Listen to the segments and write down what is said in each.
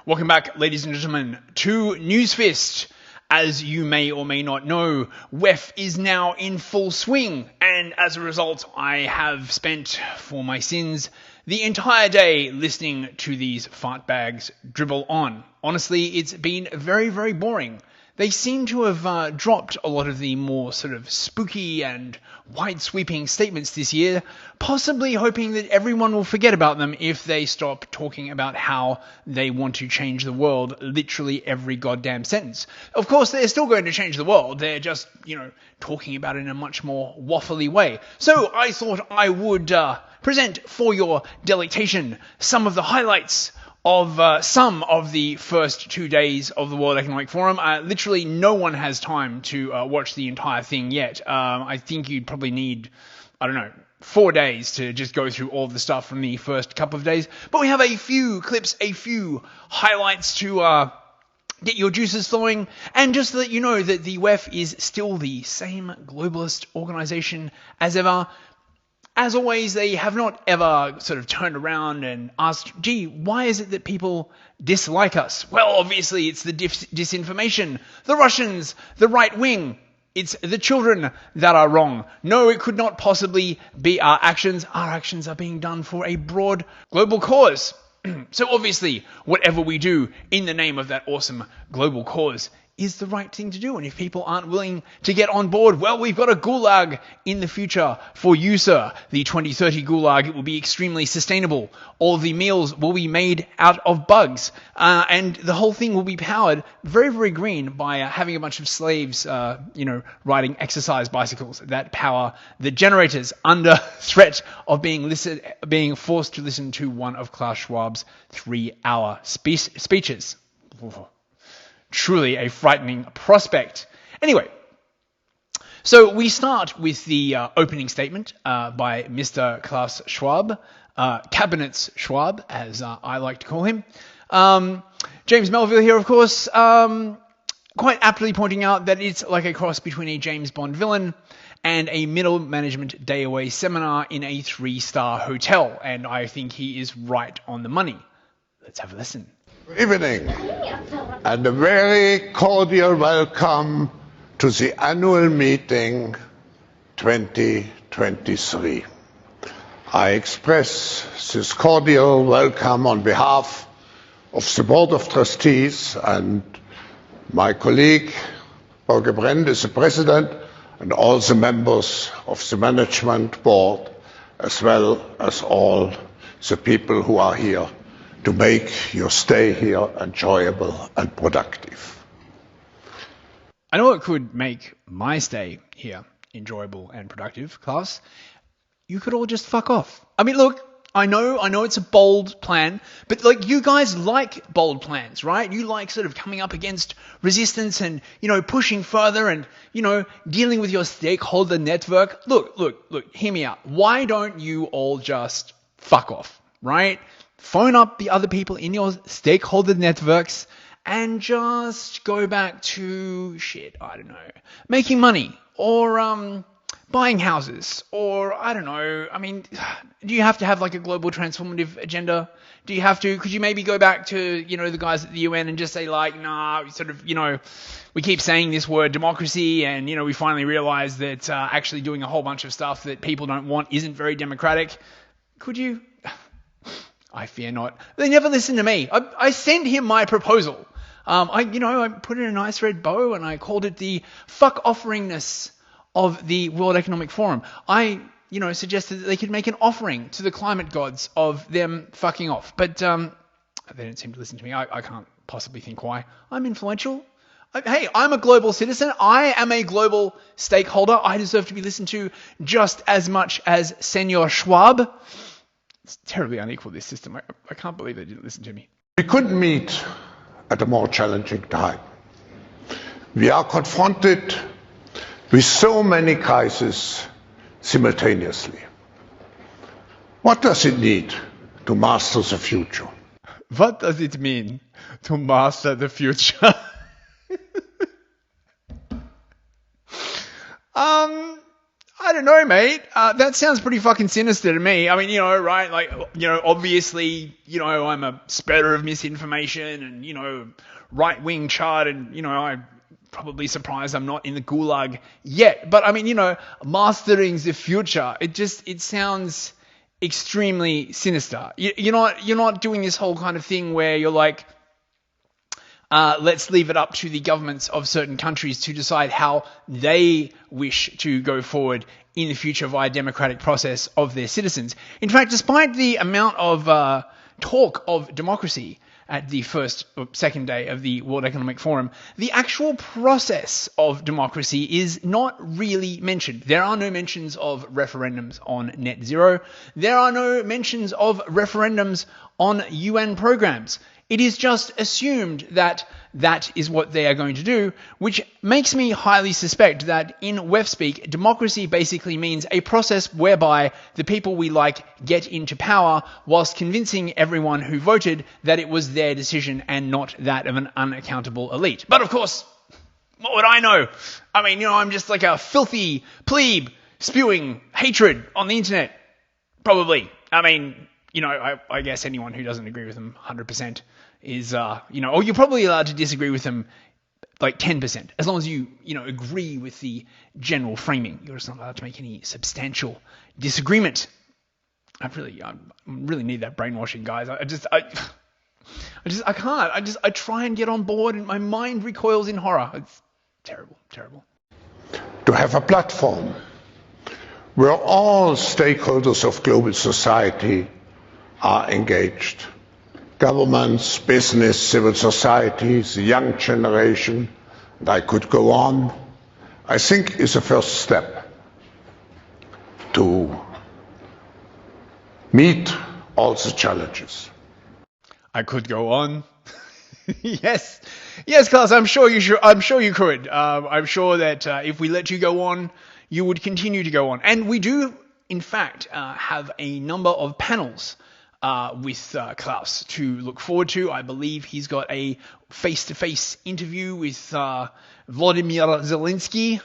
Welcome back, ladies and gentlemen, to Newsfist. As you may or may not know, WEF is now in full swing, and as a result, I have spent, for my sins, the entire day listening to these fartbags dribble on. Honestly, it's been very, very boring. They seem to have dropped a lot of the more sort of spooky and wide-sweeping statements this year, possibly hoping that everyone will forget about them if they stop talking about how they want to change the world literally every goddamn sentence. Of course, they're still going to change the world. They're just, talking about it in a much more waffly way. So I thought I would present for your delectation some of the highlights of some of the first 2 days of the World Economic Forum. Literally no one has time to watch the entire thing yet. I think you'd probably need, 4 days to just go through all of the stuff from the first couple of days. But we have a few clips, a few highlights to get your juices flowing, and just to let you know that the WEF is still the same globalist organization as ever. As always, they have not ever sort of turned around and asked, gee, why is it that people dislike us? Well, obviously, it's the disinformation, the Russians, the right wing. It's the children that are wrong. No, it could not possibly be our actions. Our actions are being done for a broad global cause. So obviously, whatever we do in the name of that awesome global cause is the right thing to do. And if people aren't willing to get on board, well, we've got a gulag in the future for you, sir. The 2030 gulag, it will be extremely sustainable. All the meals will be made out of bugs. And the whole thing will be powered very, very green by having a bunch of slaves, riding exercise bicycles that power the generators under threat of being forced to listen to one of Klaus Schwab's 3-hour speeches. Truly a frightening prospect. Anyway, so we start with the opening statement by Mr. Klaus Schwab, Cabinets Schwab, as I like to call him. James Melville here, of course, quite aptly pointing out that it's like a cross between a James Bond villain and a middle management day-away seminar in a 3-star hotel. And I think he is right on the money. Let's have a listen. Good evening, and a very cordial welcome to the annual meeting 2023. I express this cordial welcome on behalf of the Board of Trustees, and my colleague, Holger Brend, is the President, and all the members of the Management Board, as well as all the people who are here to make your stay here enjoyable and productive. I know what could make my stay here enjoyable and productive, Klaus. You could all just fuck off. I mean, look, I know it's a bold plan, but you guys like bold plans, right? You like sort of coming up against resistance and, pushing further and, dealing with your stakeholder network. Look, hear me out. Why don't you all just fuck off, right? Phone up the other people in your stakeholder networks and just go back to, making money or buying houses or, do you have to have a global transformative agenda? Could you maybe go back to, the guys at the UN and just say we keep saying this word democracy and, we finally realize that actually doing a whole bunch of stuff that people don't want isn't very democratic. Could you? I fear not. They never listen to me. I sent him my proposal. I put it in a nice red bow and I called it the fuck offeringness of the World Economic Forum. I, suggested that they could make an offering to the climate gods of them fucking off. But they don't seem to listen to me. I can't possibly think why. I'm influential. Hey, I'm a global citizen. I am a global stakeholder. I deserve to be listened to just as much as Senor Schwab. It's terribly unequal, this system. I can't believe they didn't listen to me. We couldn't meet at a more challenging time. We are confronted with so many crises simultaneously. What does it need to master the future? What does it mean to master the future? I don't don't know, mate. That sounds pretty fucking sinister to me. I mean, you know, right? Like, you know, obviously, you know, I'm a spreader of misinformation and, you know, right-wing chart, and, you know, I'm probably surprised I'm not in the gulag yet. But I mean, you know, mastering the future, it sounds extremely sinister. You're not doing this whole kind of thing where you're like, let's leave it up to the governments of certain countries to decide how they wish to go forward in the future via democratic process of their citizens. In fact, despite the amount of talk of democracy at the second day of the World Economic Forum, the actual process of democracy is not really mentioned. There are no mentions of referendums on net zero. There are no mentions of referendums on UN programs. It is just assumed that that is what they are going to do, which makes me highly suspect that in WEF speak, democracy basically means a process whereby the people we like get into power whilst convincing everyone who voted that it was their decision and not that of an unaccountable elite. But of course, what would I know? I mean, you know, I'm just like a filthy plebe spewing hatred on the internet. Probably. I mean, you know, I guess anyone who doesn't agree with them 100% is, you know, or you're probably allowed to disagree with them like 10%, as long as you know, agree with the general framing. You're just not allowed to make any substantial disagreement. I really need that brainwashing, guys. I can't. I try and get on board and my mind recoils in horror. It's terrible, terrible. To have a platform where all stakeholders of global society are engaged. Governments, business, civil societies, the young generation, and I could go on, I think is a first step to meet all the challenges. I could go on. Yes, Klaus, I'm sure you could. I'm sure that if we let you go on, you would continue to go on. And we do, in fact, have a number of panels with Klaus to look forward to. I believe he's got a face-to-face interview with Vladimir Zelensky,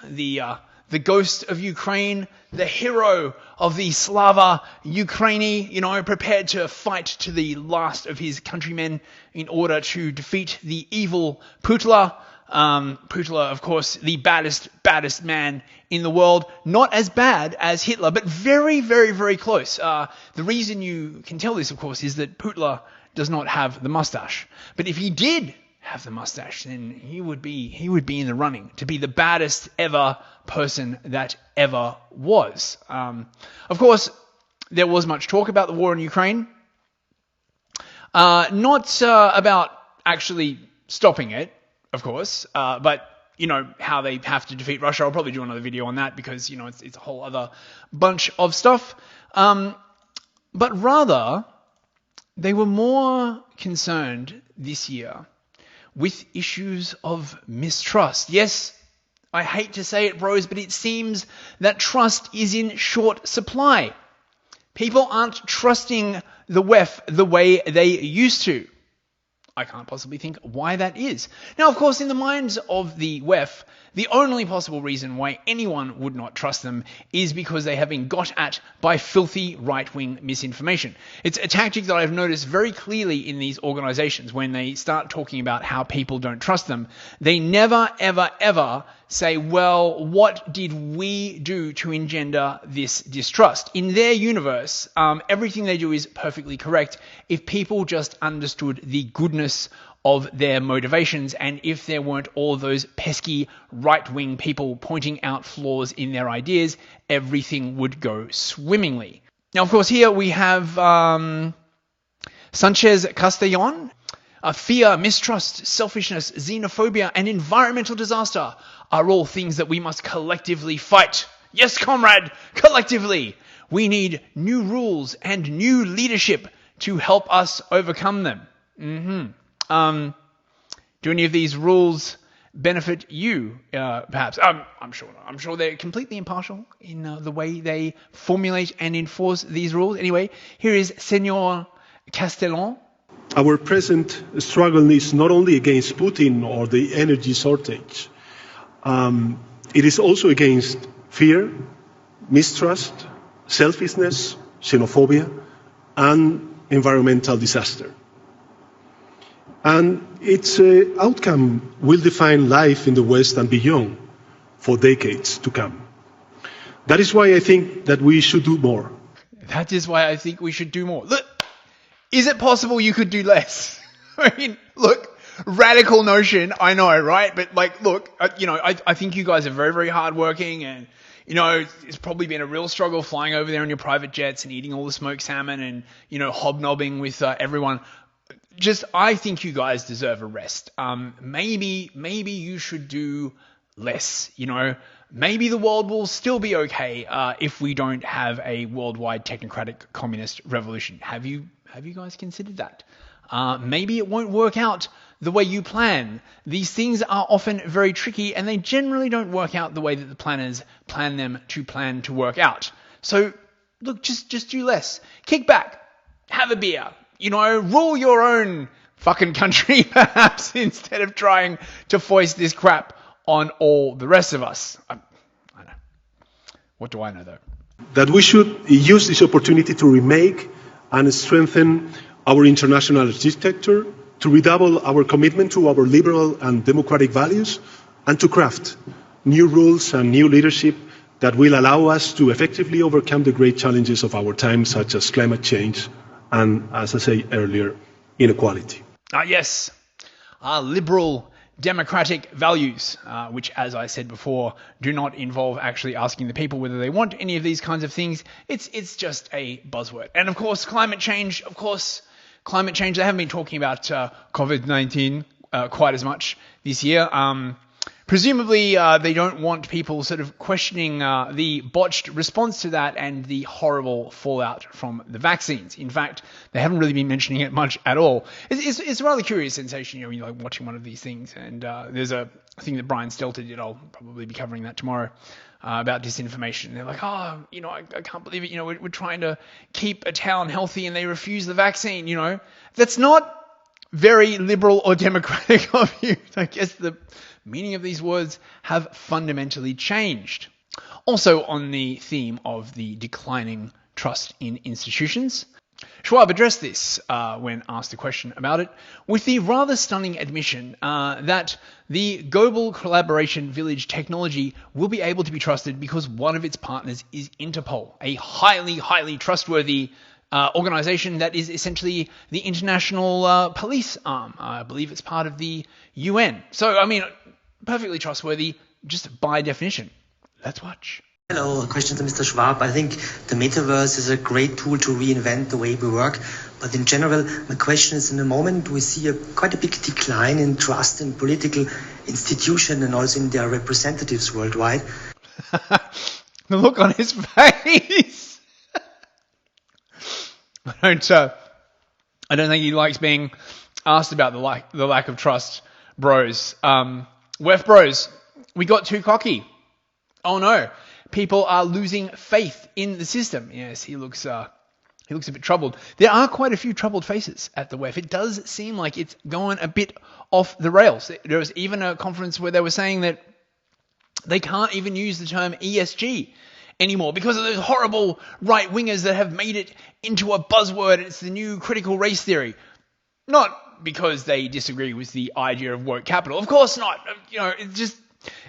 the ghost of Ukraine, the hero of the Slava Ukraini, you know, prepared to fight to the last of his countrymen in order to defeat the evil Putla. Putla, of course, the baddest man in the world. Not as bad as Hitler, but very, very, very close. The reason you can tell this, of course, is that Putla does not have the mustache. But if he did have the mustache, then he would be in the running to be the baddest ever person that ever was. Of course, there was much talk about the war in Ukraine. Not about actually stopping it, of course, but you know, how they have to defeat Russia. I'll probably do another video on that because, you know, it's a whole other bunch of stuff. But rather, they were more concerned this year with issues of mistrust. Yes, I hate to say it, bros, but it seems that trust is in short supply. People aren't trusting the WEF the way they used to. I can't possibly think why that is. Now, of course, in the minds of the WEF, the only possible reason why anyone would not trust them is because they have been got at by filthy right-wing misinformation. It's a tactic that I've noticed very clearly in these organizations. When they start talking about how people don't trust them, they never, ever, ever say, well, what did we do to engender this distrust? In their universe, everything they do is perfectly correct if people just understood the goodness of their motivations, and if there weren't all those pesky right-wing people pointing out flaws in their ideas, everything would go swimmingly. Now, of course, here we have Sanchez Castellon. Fear, mistrust, selfishness, xenophobia, and environmental disaster are all things that we must collectively fight. Yes, comrade, collectively. We need new rules and new leadership to help us overcome them. Do any of these rules benefit you, perhaps? I'm sure not. I'm sure they're completely impartial in the way they formulate and enforce these rules. Anyway, here is Senor Castellon. Our present struggle is not only against Putin or the energy shortage. It is also against fear, mistrust, selfishness, xenophobia, and environmental disaster. And its outcome will define life in the West and beyond for decades to come. That is why I think that we should do more. That is why I think we should do more. Look, is it possible you could do less? I mean, look, radical notion, I know, right? But like, look, I think you guys are very, very hardworking, and it's probably been a real struggle flying over there in your private jets and eating all the smoked salmon and hobnobbing with everyone. I think you guys deserve a rest. Maybe you should do less. Maybe the world will still be okay if we don't have a worldwide technocratic communist revolution. Have you guys considered that? Maybe it won't work out the way you plan. These things are often very tricky, and they generally don't work out the way that the planners plan them to work out. So, look, just do less. Kick back. Have a beer. Rule your own fucking country, perhaps, instead of trying to foist this crap on all the rest of us. I know. What do I know, though? That we should use this opportunity to remake and strengthen our international architecture, to redouble our commitment to our liberal and democratic values, and to craft new rules and new leadership that will allow us to effectively overcome the great challenges of our time, such as climate change and, as I said earlier, inequality. Yes, liberal democratic values, which, as I said before, do not involve actually asking the people whether they want any of these kinds of things. It's just a buzzword. And of course, climate change, they haven't been talking about COVID-19 quite as much this year. Presumably, they don't want people sort of questioning the botched response to that and the horrible fallout from the vaccines. In fact, they haven't really been mentioning it much at all. It's a rather curious sensation, when you're like watching one of these things. And there's a thing that Brian Stelter did. I'll probably be covering that tomorrow about disinformation. They're like, I can't believe it. We're trying to keep a town healthy and they refuse the vaccine. That's not very liberal or democratic of you. I guess the meaning of these words have fundamentally changed. Also on the theme of the declining trust in institutions, Schwab addressed this when asked a question about it, with the rather stunning admission that the global collaboration village technology will be able to be trusted because one of its partners is Interpol, a highly, highly trustworthy organization that is essentially the international police arm. I believe it's part of the UN. So, perfectly trustworthy, just by definition. Let's watch. Hello, a question to Mr. Schwab. I think the metaverse is a great tool to reinvent the way we work. But in general, my question is, in the moment we see quite a big decline in trust in political institutions and also in their representatives worldwide. The look on his face. I don't think he likes being asked about the lack of trust, bros. WEF bros, we got too cocky. Oh no, people are losing faith in the system. Yes, he looks a bit troubled. There are quite a few troubled faces at the WEF. It does seem like it's going a bit off the rails. There was even a conference where they were saying that they can't even use the term ESG anymore because of those horrible right-wingers that have made it into a buzzword. It's the new critical race theory. Not because they disagree with the idea of woke capital. Of course not. It's just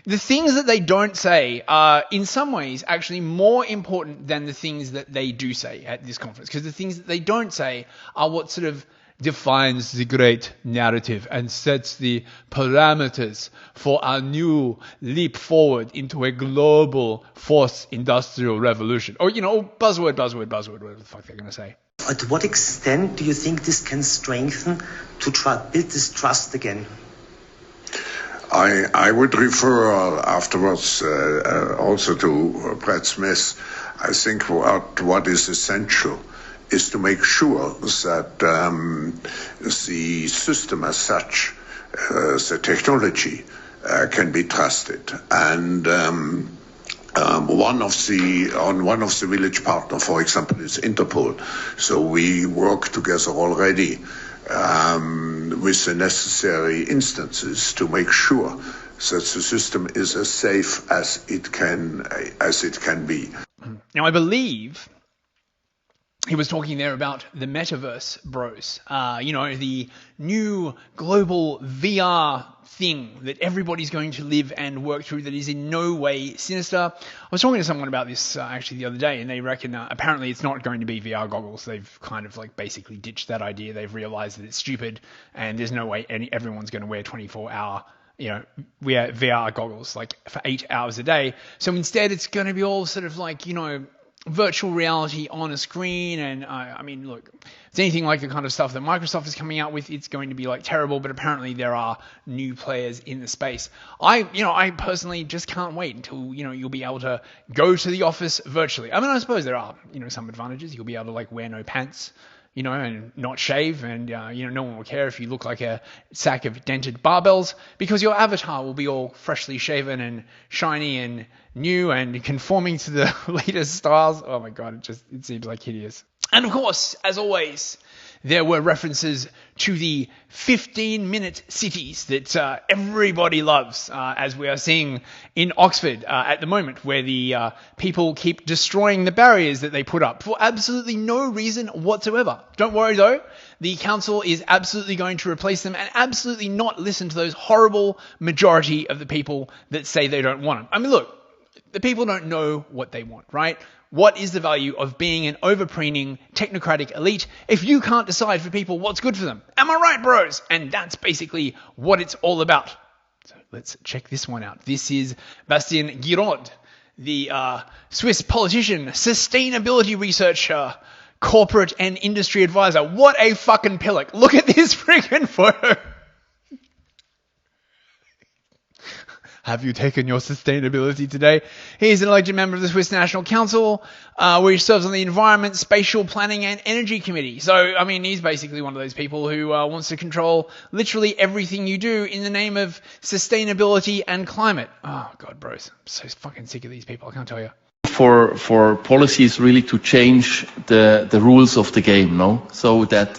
the things that they don't say are in some ways actually more important than the things that they do say at this conference, because the things that they don't say are what sort of defines the great narrative and sets the parameters for our new leap forward into a global fourth industrial revolution. Or, buzzword, whatever the fuck they're going to say. To what extent do you think this can strengthen to build this trust again? I would refer afterwards also to Brad Smith. I think what is essential is to make sure that the system as such, the technology, can be trusted. And one of the village partners, for example, is Interpol. So we work together already with the necessary instances to make sure that the system is as safe as it can be. Now, I believe he was talking there about the metaverse, bros. The new global VR thing that everybody's going to live and work through that is in no way sinister. I was talking to someone about this actually the other day, and they reckon apparently it's not going to be VR goggles. They've kind of like basically ditched that idea. They've realized that it's stupid, and there's no way everyone's going to wear 24-hour VR goggles like for 8 hours a day. So instead it's going to be all sort of like, virtual reality on a screen. And I mean, look, if it's anything like the kind of stuff that Microsoft is coming out with, it's going to be like terrible, but apparently there are new players in the space. I personally just can't wait until, you'll be able to go to the office virtually. I mean, I suppose there are, some advantages. You'll be able to like wear no pants, and not shave, and, no one will care if you look like a sack of dented barbells, because your avatar will be all freshly shaven and shiny and new and conforming to the latest styles. Oh my God, it seems like hideous. And of course, as always, there were references to the 15-minute cities that everybody loves, as we are seeing in Oxford at the moment, where the people keep destroying the barriers that they put up for absolutely no reason whatsoever. Don't worry though, the council is absolutely going to replace them and absolutely not listen to those horrible majority of the people that say they don't want them. I mean, look, the people don't know what they want, right? What is the value of being an overpreening technocratic elite if you can't decide for people what's good for them? Am I right, bros? And that's basically what it's all about. So let's check this one out. This is Bastien Giraud, the Swiss politician, sustainability researcher, corporate and industry advisor. What a fucking pillock. Look at this freaking photo. Have you taken your sustainability today? He's an elected member of the Swiss National Council, where he serves on the Environment, Spatial Planning and Energy Committee. So, I mean, he's basically one of those people who wants to control literally everything you do in the name of sustainability and climate. Oh, God, bros. I'm so fucking sick of these people, I can't tell you. For policies really to change the rules of the game, no? So that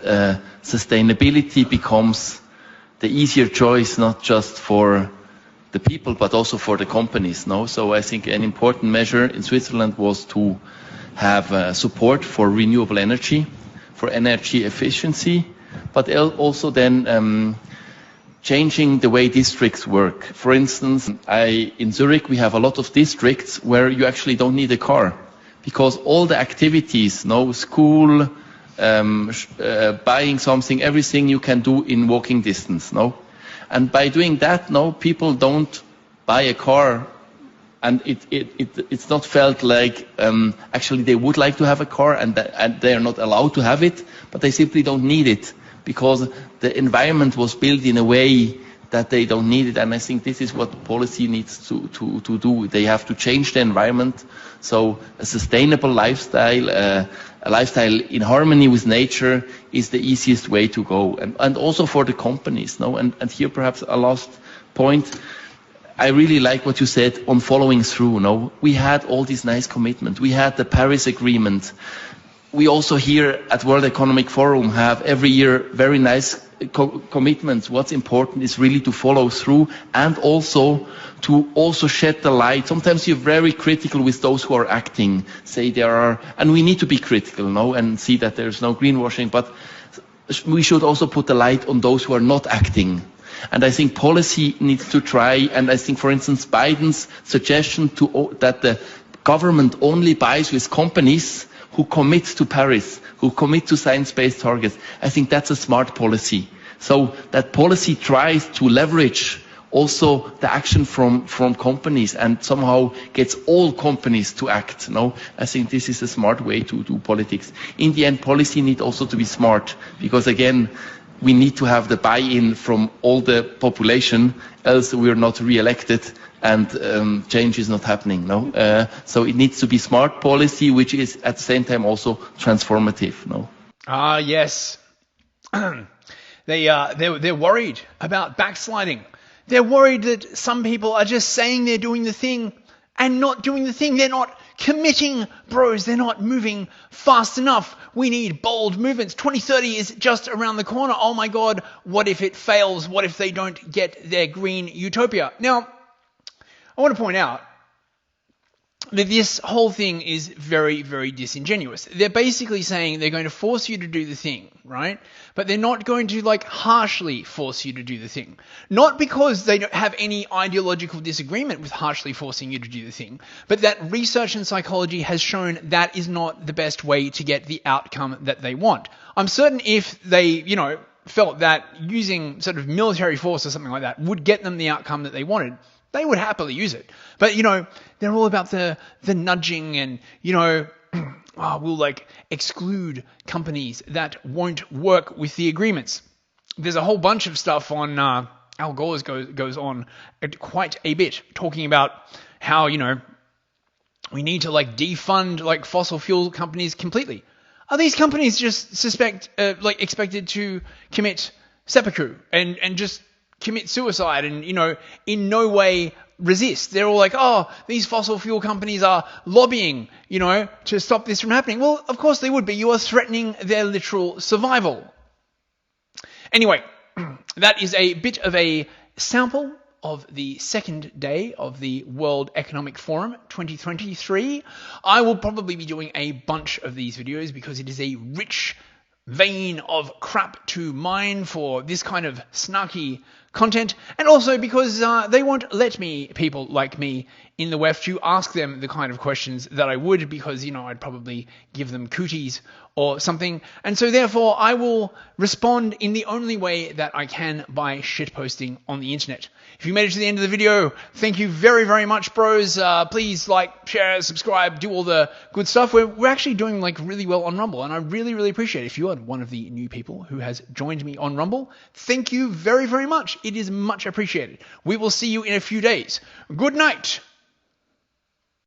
sustainability becomes the easier choice, not just for the people, but also for the companies. No, so I think an important measure in Switzerland was to have support for renewable energy, for energy efficiency, but also then changing the way districts work. For instance, in Zurich we have a lot of districts where you actually don't need a car, because all the activities, school, buying something, everything you can do in walking distance. And by doing that, people don't buy a car, and it's not felt like actually they would like to have a car and they are not allowed to have it, but they simply don't need it because the environment was built in a way that they don't need it. And I think this is what policy needs to do. They have to change the environment. So a sustainable lifestyle, a lifestyle in harmony with nature is the easiest way to go. And also for the companies. And here perhaps a last point. I really like what you said on following through. We had all these nice commitments. We had the Paris Agreement. We also here at World Economic Forum have every year very nice commitments. What's important is really to follow through and also to also shed the light. Sometimes you're very critical with those who are acting, say there are, and we need to be critical, and see that there's no greenwashing, but we should also put the light on those who are not acting. And I think policy needs to try, and I think, for instance, Biden's suggestion that the government only buys with companies who commit to Paris, who commit to science-based targets. I think that's a smart policy. So that policy tries to leverage also the action from companies and somehow gets all companies to act. I think this is a smart way to do politics. In the end, policy needs also to be smart, because again, we need to have the buy-in from all the population, else we're not re-elected and change is not happening. So it needs to be smart policy, which is at the same time also transformative. Yes. They're worried about backsliding. They're worried that some people are just saying they're doing the thing and not doing the thing. They're not committing, bros. They're not moving fast enough. We need bold movements. 2030 is just around the corner. Oh my God, what if it fails? What if they don't get their green utopia? Now, I want to point out, this whole thing is very, very disingenuous. They're basically saying they're going to force you to do the thing, right? But they're not going to like harshly force you to do the thing. Not because they don't have any ideological disagreement with harshly forcing you to do the thing, but that research in psychology has shown that is not the best way to get the outcome that they want. I'm certain if they, felt that using sort of military force or something like that would get them the outcome that they wanted, they would happily use it. But, they're all about the nudging and, we'll like exclude companies that won't work with the agreements. There's a whole bunch of stuff on Al Gore's goes on quite a bit talking about how, we need to like defund like fossil fuel companies completely. Are these companies just expected to commit seppuku and just commit suicide and, in no way resist? They're all like, oh, these fossil fuel companies are lobbying, to stop this from happening. Well, of course they would be. You are threatening their literal survival. Anyway, that is a bit of a sample of the second day of the World Economic Forum 2023. I will probably be doing a bunch of these videos because it is a rich vein of crap to mine for this kind of snarky content, and also because they won't let people like me in the WEF to ask them the kind of questions that I would, because I'd probably give them cooties or something, and so therefore I will respond in the only way that I can, by shitposting on the internet. If you made it to the end of the video, thank you very, very much, bros. Please like, share, subscribe, do all the good stuff. We're actually doing like really well on Rumble, and I really, really appreciate it. If you are one of the new people who has joined me on Rumble, thank you very, very much. It is much appreciated. We will see you in a few days. Good night.